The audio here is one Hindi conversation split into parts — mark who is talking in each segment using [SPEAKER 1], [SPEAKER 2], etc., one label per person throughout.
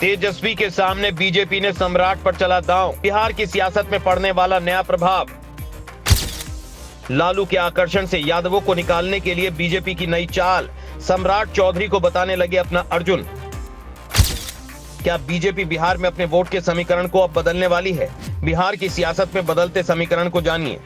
[SPEAKER 1] तेजस्वी के सामने बीजेपी ने सम्राट पर चला दांव, बिहार की सियासत में पड़ने वाला नया प्रभाव। लालू के आकर्षण से यादवों को निकालने के लिए बीजेपी की नई चाल, सम्राट चौधरी को बताने लगे अपना अर्जुन। क्या बीजेपी बिहार में अपने वोट के समीकरण को अब बदलने वाली है? बिहार की सियासत में बदलते समीकरण को जानिए।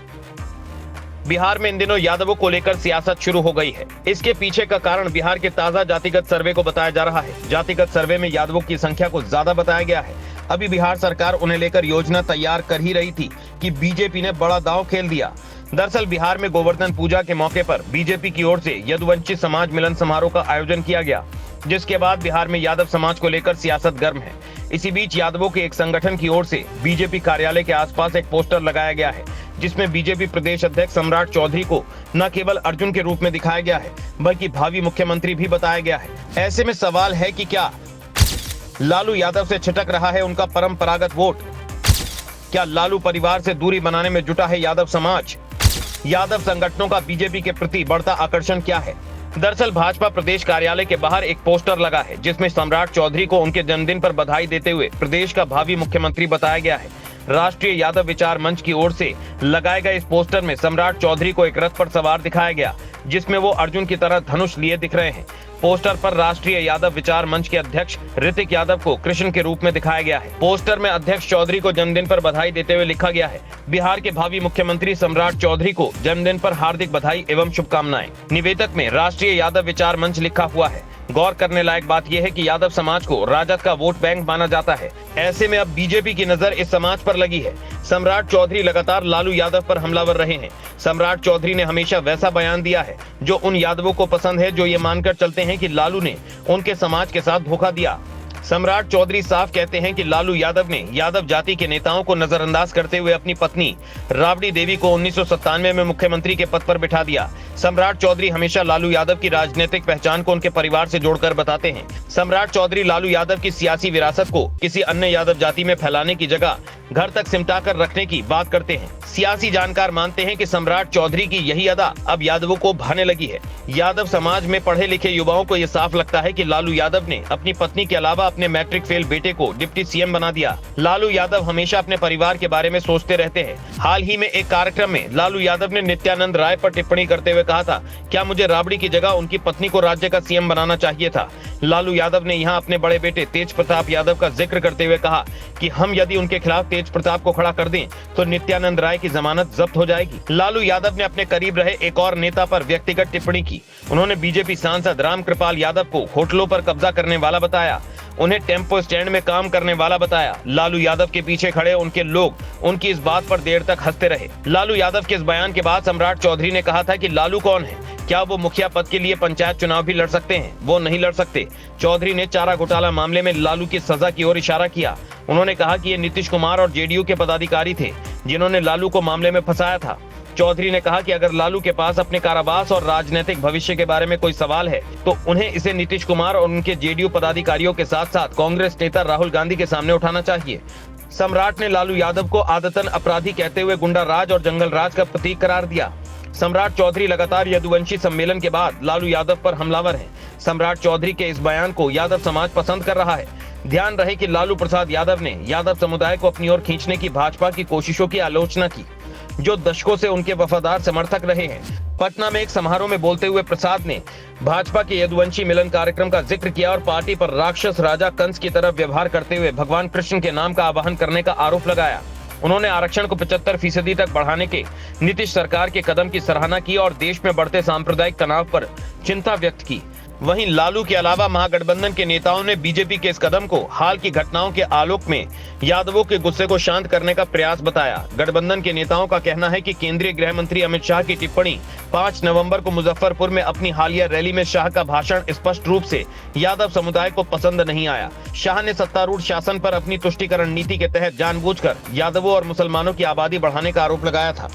[SPEAKER 1] बिहार में इन दिनों यादवों को लेकर सियासत शुरू हो गई है। इसके पीछे का कारण बिहार के ताजा जातिगत सर्वे को बताया जा रहा है। जातिगत सर्वे में यादवों की संख्या को ज्यादा बताया गया है। अभी बिहार सरकार उन्हें लेकर योजना तैयार कर ही रही थी कि बीजेपी ने बड़ा दांव खेल दिया। दरअसल बिहार में गोवर्धन पूजा के मौके पर बीजेपी की ओर से यदुवंशी समाज मिलन समारोह का आयोजन किया गया, जिसके बाद बिहार में यादव समाज को लेकर सियासत गर्म है। इसी बीच यादवों के एक संगठन की ओर से बीजेपी कार्यालय के आसपास एक पोस्टर लगाया गया है, जिसमें बीजेपी प्रदेश अध्यक्ष सम्राट चौधरी को न केवल अर्जुन के रूप में दिखाया गया है, बल्कि भावी मुख्यमंत्री भी बताया गया है। ऐसे में सवाल है कि क्या लालू यादव से छिटक रहा है उनका परंपरागत वोट? क्या लालू परिवार से दूरी बनाने में जुटा है यादव समाज? यादव संगठनों का बीजेपी के प्रति बढ़ता आकर्षण क्या है? दरअसल भाजपा प्रदेश कार्यालय के बाहर एक पोस्टर लगा है, जिसमें सम्राट चौधरी को उनके जन्मदिन पर बधाई देते हुए प्रदेश का भावी मुख्यमंत्री बताया गया है। राष्ट्रीय यादव विचार मंच की ओर से लगाए गए इस पोस्टर में सम्राट चौधरी को एक रथ पर सवार दिखाया गया, जिसमें वो अर्जुन की तरह धनुष लिए दिख रहे हैं। पोस्टर पर राष्ट्रीय यादव विचार मंच के अध्यक्ष ऋतिक यादव को कृष्ण के रूप में दिखाया गया है। पोस्टर में अध्यक्ष चौधरी को जन्मदिन पर बधाई देते हुए लिखा गया है, बिहार के भावी मुख्यमंत्री सम्राट चौधरी को जन्मदिन पर हार्दिक बधाई एवं शुभकामनाएं। निवेदक में राष्ट्रीय यादव विचार मंच लिखा हुआ है। गौर करने लायक बात यह है कि यादव समाज को राजद का वोट बैंक माना जाता है। ऐसे में अब बीजेपी की नजर इस समाज पर लगी है। सम्राट चौधरी लगातार लालू यादव पर हमलावर रहे हैं। सम्राट चौधरी ने हमेशा वैसा बयान दिया है जो उन यादवों को पसंद है जो ये मानकर चलते हैं कि लालू ने उनके समाज के साथ धोखा दिया। सम्राट चौधरी साफ कहते हैं कि लालू यादव ने यादव जाति के नेताओं को नजरअंदाज करते हुए अपनी पत्नी राबड़ी देवी को 1997 में मुख्यमंत्री के पद पर बिठा दिया। सम्राट चौधरी हमेशा लालू यादव की राजनीतिक पहचान को उनके परिवार से जोड़कर बताते हैं। सम्राट चौधरी लालू यादव की सियासी विरासत को किसी अन्य यादव जाति में फैलाने की जगह घर तक सिमटा कर रखने की बात करते हैं। सियासी जानकार मानते हैं कि सम्राट चौधरी की यही अदा अब यादवों को भाने लगी है। यादव समाज में पढ़े लिखे युवाओं को यह साफ लगता है कि लालू यादव ने अपनी पत्नी के अलावा अपने मैट्रिक फेल बेटे को डिप्टी सीएम बना दिया। लालू यादव हमेशा अपने परिवार के बारे में सोचते रहते हैं। हाल ही में एक कार्यक्रम में लालू यादव ने नित्यानंद राय पर टिप्पणी करते हुए कहा था, क्या मुझे राबड़ी की जगह उनकी पत्नी को राज्य का सीएम बनाना चाहिए था। लालू यादव ने यहाँ अपने बड़े बेटे तेज प्रताप यादव का जिक्र करते हुए कहा कि हम यदि उनके खिलाफ तेज प्रताप को खड़ा कर दें तो नित्यानंद राय की जमानत जब्त हो जाएगी। लालू यादव ने अपने करीब रहे एक और नेता पर व्यक्तिगत टिप्पणी की। उन्होंने बीजेपी सांसद रामकृपाल यादव को होटलों पर कब्जा करने वाला बताया, उन्हें टेम्पो स्टैंड में काम करने वाला बताया। लालू यादव के पीछे खड़े उनके लोग उनकी इस बात पर देर तक हंसते रहे। लालू यादव के इस बयान के बाद सम्राट चौधरी ने कहा था कि लालू कौन है, क्या वो मुखिया पद के लिए पंचायत चुनाव भी लड़ सकते हैं? वो नहीं लड़ सकते। चौधरी ने चारा घोटाला मामले में लालू की सजा की ओर इशारा किया। उन्होंने कहा कि ये नीतीश कुमार और जेडीयू के पदाधिकारी थे जिन्होंने लालू को मामले में फंसाया था। चौधरी ने कहा कि अगर लालू के पास अपने कारावास और राजनीतिक भविष्य के बारे में कोई सवाल है तो उन्हें इसे नीतीश कुमार और उनके जेडीयू पदाधिकारियों के साथ साथ कांग्रेस नेता राहुल गांधी के सामने उठाना चाहिए। सम्राट ने लालू यादव को आदतन अपराधी कहते हुए गुंडा राज और जंगल राज का प्रतीक करार दिया। सम्राट चौधरी लगातार यदुवंशी सम्मेलन के बाद लालू यादव पर हमलावर हैं। सम्राट चौधरी के इस बयान को यादव समाज पसंद कर रहा है। ध्यान रहे कि लालू प्रसाद यादव ने यादव समुदाय को अपनी ओर खींचने की भाजपा की कोशिशों की आलोचना की, जो दशकों से उनके वफादार समर्थक रहे हैं। पटना में एक समारोह में बोलते हुए प्रसाद ने भाजपा के यदुवंशी मिलन कार्यक्रम का जिक्र किया और पार्टी पर राक्षस राजा कंस की तरह व्यवहार करते हुए भगवान कृष्ण के नाम का आवाहन करने का आरोप लगाया। उन्होंने आरक्षण को 75% तक बढ़ाने के नीतीश सरकार के कदम की सराहना की और देश में बढ़ते सांप्रदायिक तनाव पर चिंता व्यक्त की। वहीं लालू के अलावा महागठबंधन के नेताओं ने बीजेपी के इस कदम को हाल की घटनाओं के आलोक में यादवों के गुस्से को शांत करने का प्रयास बताया। गठबंधन के नेताओं का कहना है कि केंद्रीय गृह मंत्री अमित शाह की टिप्पणी 5 नवंबर को मुजफ्फरपुर में अपनी हालिया रैली में शाह का भाषण स्पष्ट रूप से यादव समुदाय को पसंद नहीं आया। शाह ने सत्तारूढ़ शासन पर अपनी तुष्टीकरण नीति के तहत जानबूझकर यादवों और मुसलमानों की आबादी बढ़ाने का आरोप लगाया था।